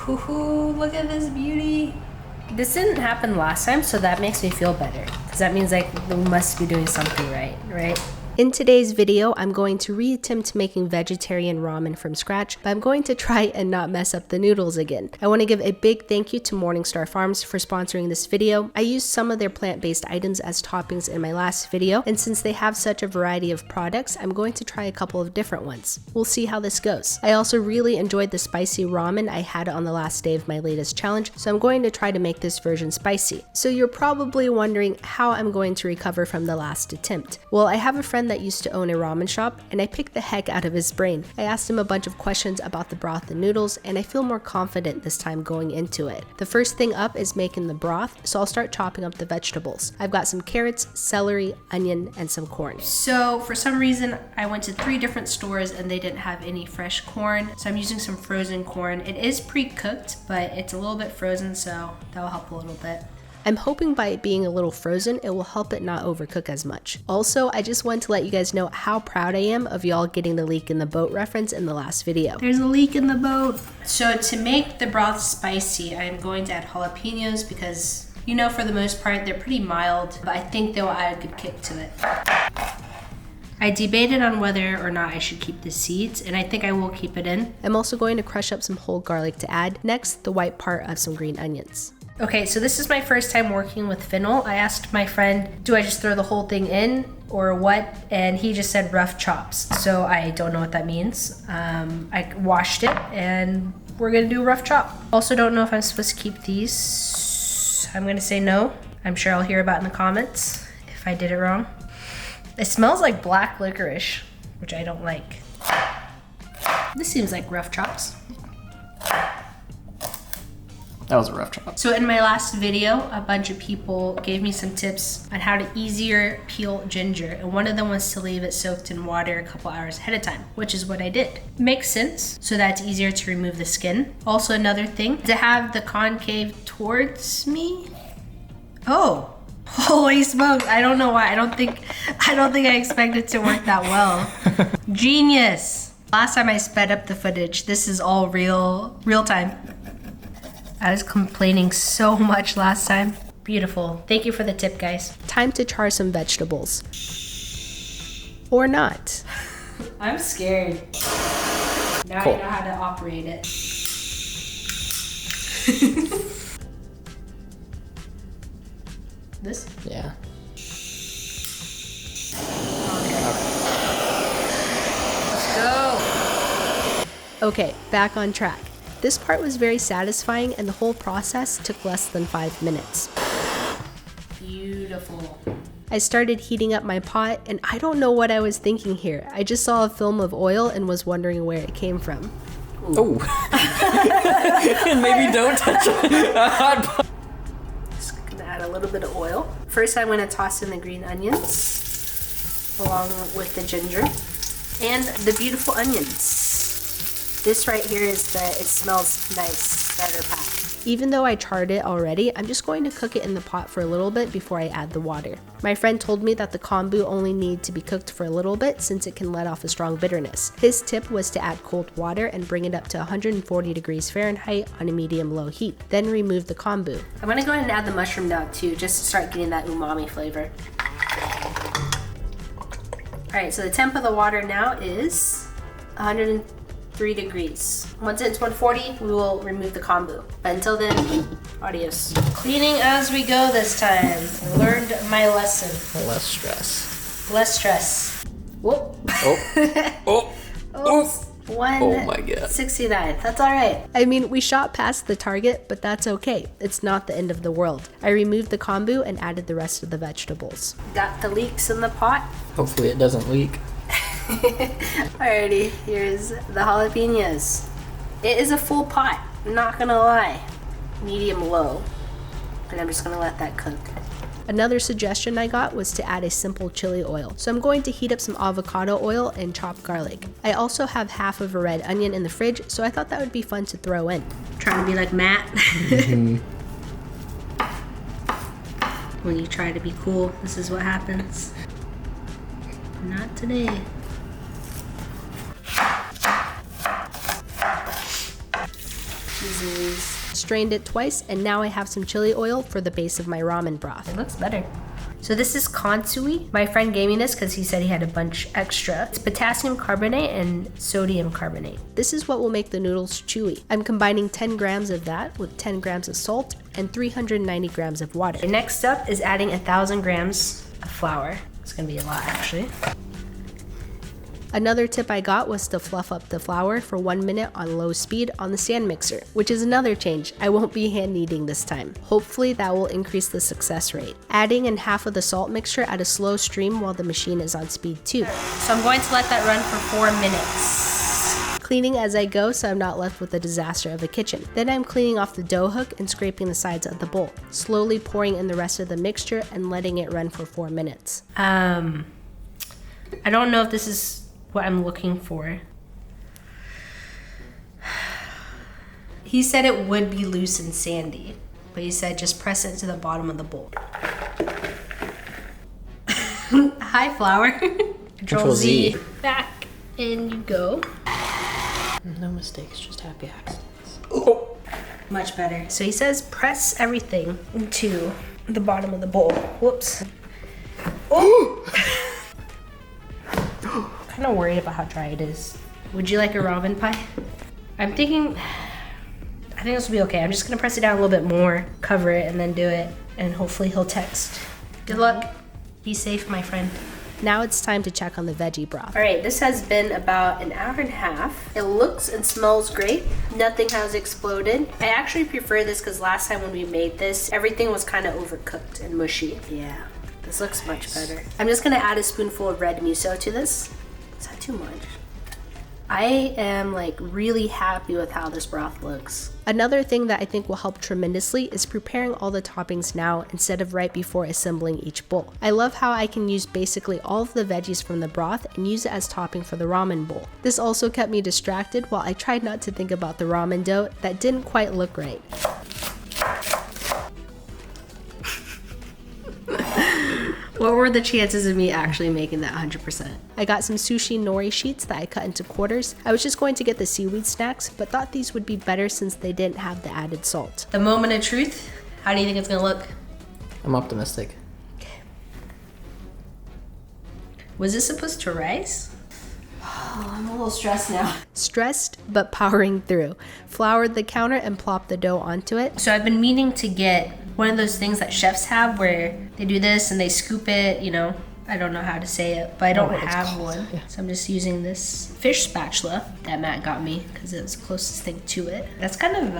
Ooh, look at this beauty. This didn't happen last time, so that makes me feel better. Because that means like we must be doing something right? In today's video, I'm going to reattempt making vegetarian ramen from scratch, but I'm going to try and not mess up the noodles again. I want to give a big thank you to MorningStar Farms for sponsoring this video. I used some of their plant-based items as toppings in my last video, and since they have such a variety of products, I'm going to try a couple of different ones. We'll see how this goes. I also really enjoyed the spicy ramen I had on the last day of my latest challenge, so I'm going to try to make this version spicy. So you're probably wondering how I'm going to recover from the last attempt. Well, I have a friend that used to own a ramen shop, and I picked the heck out of his brain. I asked him a bunch of questions about the broth and noodles, and I feel more confident this time going into it. The first thing up is making the broth, so I'll start chopping up the vegetables. I've got some carrots, celery, onion, and some corn. So for some reason, I went to 3 different stores and they didn't have any fresh corn, so I'm using some frozen corn. It is pre-cooked, but it's a little bit frozen, so that will help a little bit. I'm hoping by it being a little frozen, it will help it not overcook as much. Also, I just want to let you guys know how proud I am of y'all getting the leak in the boat reference in the last video. There's a leak in the boat. So to make the broth spicy, I'm going to add jalapenos because, you know, for the most part, they're pretty mild, but I think they'll add a good kick to it. I debated on whether or not I should keep the seeds, and I think I will keep it in. I'm also going to crush up some whole garlic to add. Next, the white part of some green onions. Okay, so this is my first time working with fennel. I asked my friend, do I just throw the whole thing in or what? And he just said rough chops. So I don't know what that means. I washed it and we're gonna do a rough chop. Also don't know if I'm supposed to keep these. I'm gonna say no. I'm sure I'll hear about in the comments if I did it wrong. It smells like black licorice, which I don't like. This seems like rough chops. That was a rough chop. So in my last video, a bunch of people gave me some tips on how to easier peel ginger. And one of them was to leave it soaked in water a couple hours ahead of time, which is what I did. Makes sense, so that it's easier to remove the skin. Also another thing, to have the concave towards me. Oh, holy smokes. I don't know why. I don't think I expected to work that well. Genius. Last time I sped up the footage. This is all real time. I was complaining so much last time. Beautiful. Thank you for the tip, guys. Time to char some vegetables. Or not. I'm scared. Now cool. I know how to operate it. This? Yeah. Okay. Let's go. Okay, back on track. This part was very satisfying and the whole process took less than 5 minutes. Beautiful. I started heating up my pot and I don't know what I was thinking here. I just saw a film of oil and was wondering where it came from. Oh. And maybe don't touch it. Just gonna add a little bit of oil. First I'm gonna toss in the green onions along with the ginger and the beautiful onions. This right here is it smells nice, starter pack. Even though I charred it already, I'm just going to cook it in the pot for a little bit before I add the water. My friend told me that the kombu only need to be cooked for a little bit since it can let off a strong bitterness. His tip was to add cold water and bring it up to 140 degrees Fahrenheit on a medium-low heat. Then remove the kombu. I'm gonna go ahead and add the mushroom now too, just to start getting that umami flavor. All right, so the temp of the water now is 103 degrees. Once it's 140, we will remove the kombu. But until then, adios. Cleaning as we go this time. I learned my lesson. Less stress. Less stress. Whoop. Oh. Oh. Oh. Oh my god. 69. That's all right. I mean, we shot past the target, but that's okay. It's not the end of the world. I removed the kombu and added the rest of the vegetables. Got the leeks in the pot. Hopefully it doesn't leak. Alrighty, here's the jalapenos. It is a full pot, I'm not gonna lie. Medium low, but I'm just gonna let that cook. Another suggestion I got was to add a simple chili oil. So I'm going to heat up some avocado oil and chopped garlic. I also have half of a red onion in the fridge, so I thought that would be fun to throw in. Trying to be like Matt. Mm-hmm. When you try to be cool, this is what happens. Not today. using these. Strained it twice, and now I have some chili oil for the base of my ramen broth. It looks better. So this is kansui. My friend gave me this because he said he had a bunch extra. It's potassium carbonate and sodium carbonate. This is what will make the noodles chewy. I'm combining 10 grams of that with 10 grams of salt and 390 grams of water. And next up is adding 1,000 grams of flour. It's gonna be a lot actually. Another tip I got was to fluff up the flour for 1 minute on low speed on the stand mixer, which is another change. I won't be hand kneading this time. Hopefully that will increase the success rate. Adding in half of the salt mixture at a slow stream while the machine is on speed 2. So I'm going to let that run for 4 minutes. Cleaning as I go so I'm not left with the disaster of a kitchen. Then I'm cleaning off the dough hook and scraping the sides of the bowl, slowly pouring in the rest of the mixture and letting it run for 4 minutes. I don't know if this is what I'm looking for. He said it would be loose and sandy, but he said just press it to the bottom of the bowl. Hi, flour. Control Z. Back, and you go. No mistakes, just happy accidents. Oh. Much better. So he says press everything into the bottom of the bowl. Whoops. Oh! I'm kind of worried about how dry it is. Would you like a ramen pie? I think this will be okay. I'm just gonna press it down a little bit more, cover it, and then do it. And hopefully he'll text. Good luck. Be safe, my friend. Now it's time to check on the veggie broth. All right, this has been about an hour and a half. It looks and smells great. Nothing has exploded. I actually prefer this because last time when we made this, everything was kind of overcooked and mushy. Yeah, this looks much better. I'm just gonna add a spoonful of red miso to this. Is that too much? I am like really happy with how this broth looks. Another thing that I think will help tremendously is preparing all the toppings now instead of right before assembling each bowl. I love how I can use basically all of the veggies from the broth and use it as topping for the ramen bowl. This also kept me distracted while I tried not to think about the ramen dough that didn't quite look right. What were the chances of me actually making that 100%? I got some sushi nori sheets that I cut into quarters. I was just going to get the seaweed snacks, but thought these would be better since they didn't have the added salt. The moment of truth, how do you think it's gonna look? I'm optimistic. Okay. Was this supposed to rise? Oh, I'm a little stressed now. Stressed, but powering through. Floured the counter and plopped the dough onto it. So I've been meaning to get one of those things that chefs have where they do this and they scoop it, you know. I don't know how to say it, but I don't have one. Yeah. So I'm just using this fish spatula that Matt got me because it was the closest thing to it. That's kind of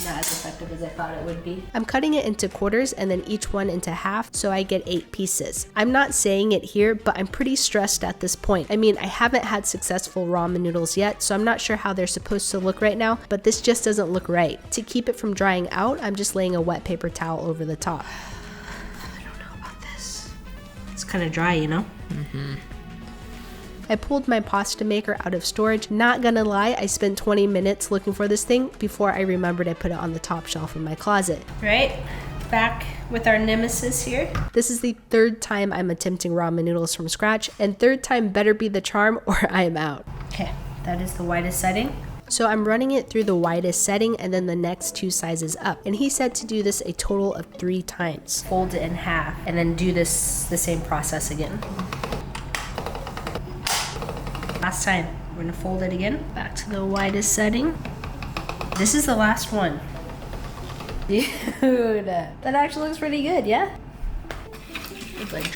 not as effective as I thought it would be. I'm cutting it into quarters and then each one into half so I get 8 pieces. I'm not saying it here, but I'm pretty stressed at this point. I mean, I haven't had successful ramen noodles yet, so I'm not sure how they're supposed to look right now, but this just doesn't look right. To keep it from drying out, I'm just laying a wet paper towel over the top. I don't know about this. It's kind of dry, you know? Mm-hmm. I pulled my pasta maker out of storage. Not gonna lie, I spent 20 minutes looking for this thing before I remembered I put it on the top shelf in my closet. Right, back with our nemesis here. This is the 3rd time I'm attempting ramen noodles from scratch, and 3rd time better be the charm or I am out. Okay, that is the widest setting. So I'm running it through the widest setting and then the next 2 sizes up. And he said to do this a total of 3 times. Fold it in half and then do the same process again. Last time, we're gonna fold it again, back to the widest setting. This is the last one. Dude, that actually looks pretty good, yeah? It's like,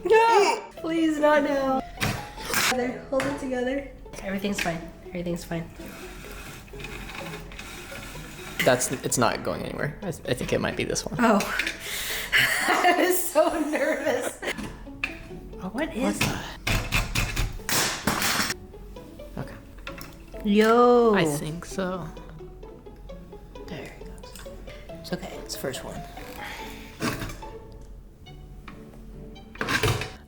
no, please not now. Hold it together. Everything's fine, everything's fine. It's not going anywhere. I think it might be this one. Oh, I was so nervous. Oh, what is that? Yo. I think so. There it goes. It's okay. It's the first one.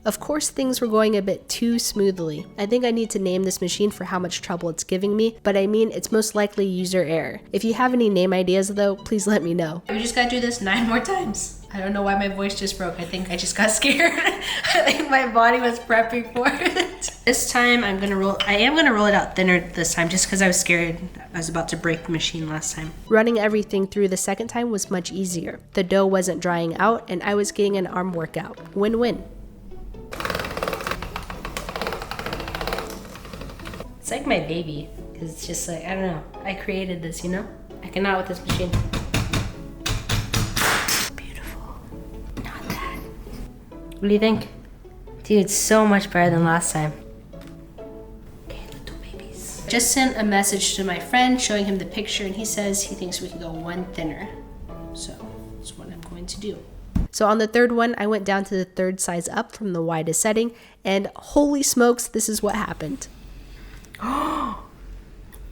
Of course, things were going a bit too smoothly. I think I need to name this machine for how much trouble it's giving me, but I mean, it's most likely user error. If you have any name ideas though, please let me know. We just gotta do this 9 more times. I don't know why my voice just broke. I think I just got scared. I think my body was prepping for it. This time I am gonna roll it out thinner this time just because I was scared. I was about to break the machine last time. Running everything through the second time was much easier. The dough wasn't drying out and I was getting an arm workout. Win-win. It's like my baby. It's just like, I don't know. I created this, you know? I cannot with this machine. What do you think? Dude, it's so much better than last time. Okay, little babies. Just sent a message to my friend showing him the picture and he says he thinks we can go 1 thinner. So that's what I'm going to do. So on the third one, I went down to the third size up from the widest setting and holy smokes, this is what happened. That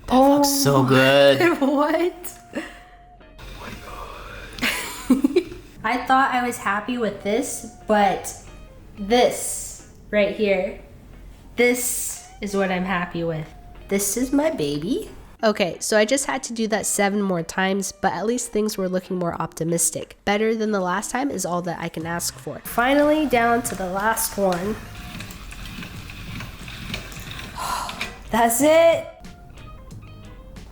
looks so good. What? I thought I was happy with this, but this right here, this is what I'm happy with. This is my baby. Okay, so I just had to do that 7 more times, but at least things were looking more optimistic. Better than the last time is all that I can ask for. Finally down to the last one. That's it.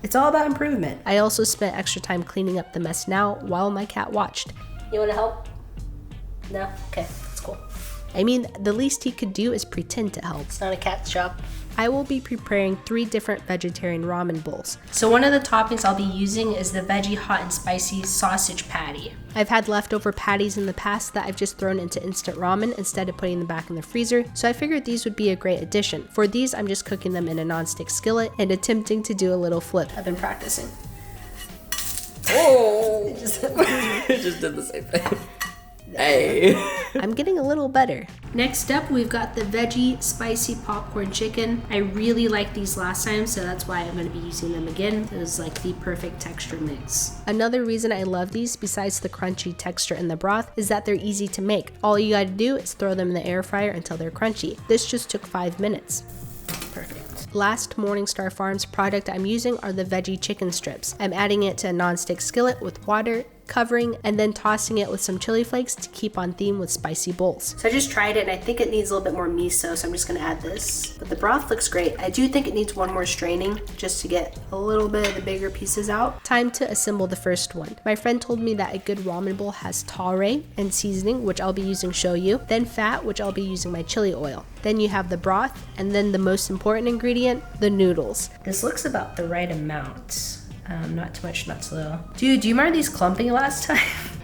It's all about improvement. I also spent extra time cleaning up the mess now while my cat watched. You want to help? No? Okay, that's cool. I mean, the least he could do is pretend to help. It's not a cat's job. I will be preparing 3 different vegetarian ramen bowls. So one of the toppings I'll be using is the Veggie hot and spicy sausage patty. I've had leftover patties in the past that I've just thrown into instant ramen instead of putting them back in the freezer, so I figured these would be a great addition. For these, I'm just cooking them in a non-stick skillet and attempting to do a little flip. I've been practicing. Oh! It just did the same thing. Hey! I'm getting a little better. Next up, we've got the Veggie spicy popcorn chicken. I really liked these last time, so that's why I'm going to be using them again. It was like the perfect texture mix. Another reason I love these, besides the crunchy texture in the broth, is that they're easy to make. All you gotta do is throw them in the air fryer until they're crunchy. This just took 5 minutes. Perfect. Last MorningStar Farms product I'm using are the veggie chicken strips. I'm adding it to a non-stick skillet with water, covering, and then tossing it with some chili flakes to keep on theme with spicy bowls. So I just tried it and I think it needs a little bit more miso, so I'm just gonna add this. But the broth looks great. I do think it needs 1 more straining just to get a little bit of the bigger pieces out. Time to assemble the first one. My friend told me that a good ramen bowl has tare and seasoning, which I'll be using shoyu, then fat, which I'll be using my chili oil. Then you have the broth, and then the most important ingredient, the noodles. This looks about the right amount. Not too much, not too little. Dude, do you remember these clumping last time?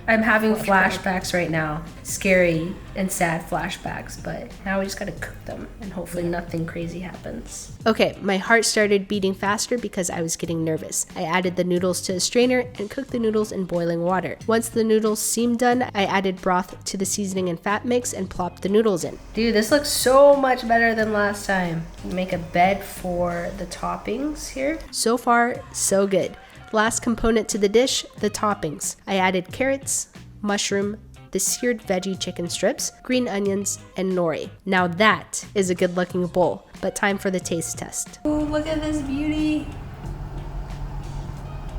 I'm having flashbacks right now. Scary and sad flashbacks, but now we just gotta cook them and hopefully nothing crazy happens. Okay, my heart started beating faster because I was getting nervous. I added the noodles to a strainer and cooked the noodles in boiling water. Once the noodles seemed done, I added broth to the seasoning and fat mix and plopped the noodles in. Dude, this looks so much better than last time. Make a bed for the toppings here. So far, so good. Last component to the dish, the toppings. I added carrots, mushroom, the seared veggie chicken strips, green onions, and nori. Now that is a good looking bowl, but time for the taste test. Ooh, look at this beauty.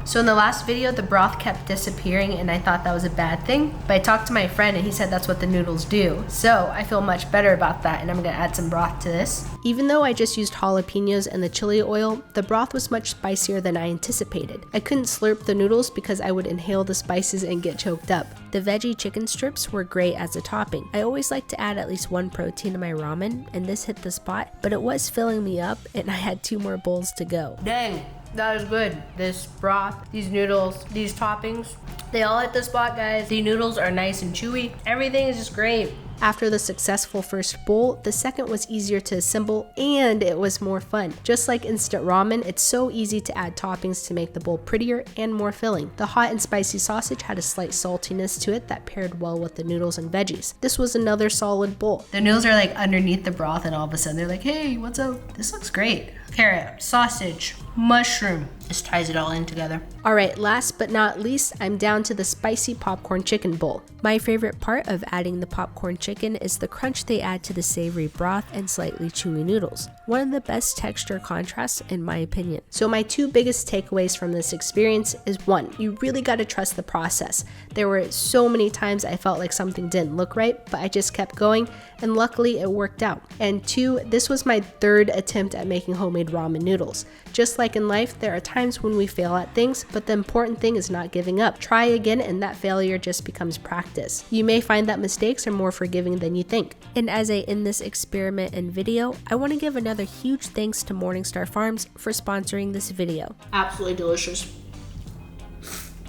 So in the last video, the broth kept disappearing and I thought that was a bad thing, but I talked to my friend and he said that's what the noodles do. So I feel much better about that and I'm gonna add some broth to this. Even though I just used jalapenos and the chili oil, the broth was much spicier than I anticipated. I couldn't slurp the noodles because I would inhale the spices and get choked up. The veggie chicken strips were great as a topping. I always like to add at least 1 protein to my ramen and this hit the spot, but it was filling me up and I had 2 more bowls to go. Dang. That is good. This broth, these noodles, these toppings, they all hit the spot, guys. The noodles are nice and chewy. Everything is just great. After the successful first bowl, the second was easier to assemble and it was more fun. Just like instant ramen, it's so easy to add toppings to make the bowl prettier and more filling. The hot and spicy sausage had a slight saltiness to it that paired well with the noodles and veggies. This was another solid bowl. The noodles are like underneath the broth and all of a sudden they're like, hey, what's up? This looks great. Carrot, sausage, mushroom, Just ties it all in together. All right, last but not least, I'm down to the spicy popcorn chicken bowl. My favorite part of adding the popcorn chicken is the crunch they add to the savory broth and slightly chewy noodles. One of the best texture contrasts in my opinion. So my two biggest takeaways from this experience is one, you really got to trust the process. There were so many times I felt like something didn't look right, but I just kept going and luckily it worked out. And two, this was my third attempt at making homemade ramen noodles. Just like in life, there are times when we fail at things, but the important thing is not giving up. Try again and that failure just becomes practice. You may find that mistakes are more forgiving than you think. And as I end this experiment and video, I want to give another huge thanks to MorningStar Farms for sponsoring this video. Absolutely delicious.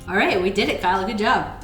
All right, we did it, Kyle. Good job.